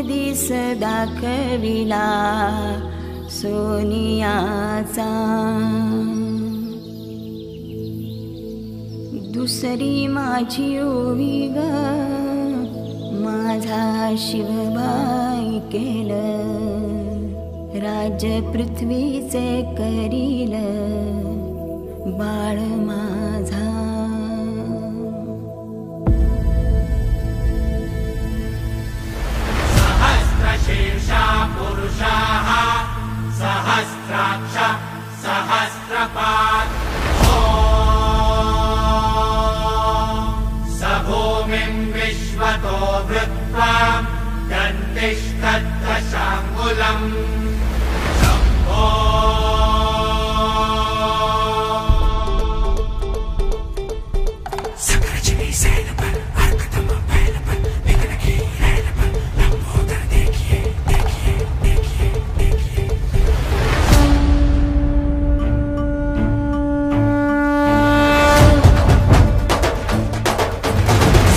दिस दाखविला सोनियाचा, दुसरी माझी ओवी ग माझा शिवबाई केलं, राज्य पृथ्वीचे करील बाळ माझा. सहस्रशीर्षा पुरुषाः सहस्राक्ष सहस्रपात् स भूमिं विश्वतो वृत्वा दन्तिष्ठद्दशाङ्गुलम् शम्भो. सक्रजनी सैल पर अर्कतम बैल पर विघ्न की रैल पर लंबोदर देखिए देखिए देखिए देखिए.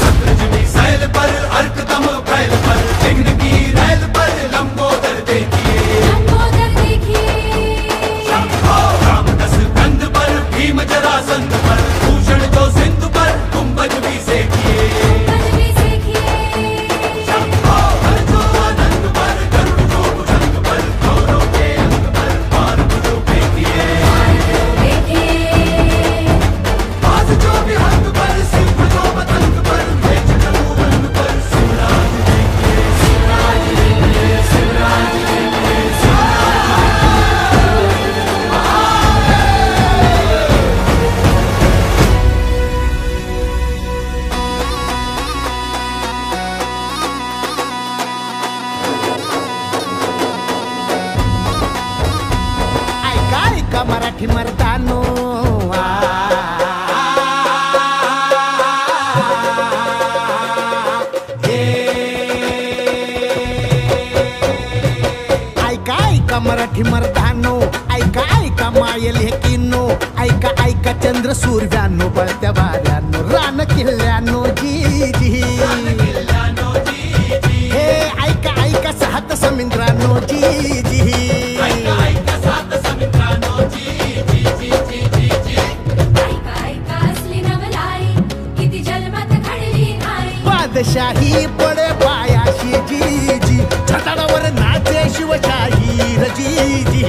सक्रजनी सैल पर अर्कतम बैल पर विघ्न की रैल पर लंबोदर देखिए शंभो. रामदस कंध पर भीम जरासंध पर भूषण जो सिंधु पर कुंभज भी सेकिए शंभो. हर जो आनंद पर गरुड़ जो भुजंग पर गौरव के अंग पर बाण जो फेंकिए बाज जो विहंग पर सिंह जो पतंग पर मेष जो रंग पर शिवराज देखिए शिवराज देखिए शिवराज देखिए ऐका ऐका मराठी मर्दानो, ऐका ऐका मराठी मर्दानो, ऐका ऐका मायल हे किन्नो, ऐका ऐका चंद्र सूर्यानो, बळत्या वाऱ्यानो, रान किल्ल्यानो जी जी. हे ऐका ऐका सात समुद्रानो जी जी. बादशाही पडे पायाशी जी जी, छताडावर नाचे शिवशाही जी जी.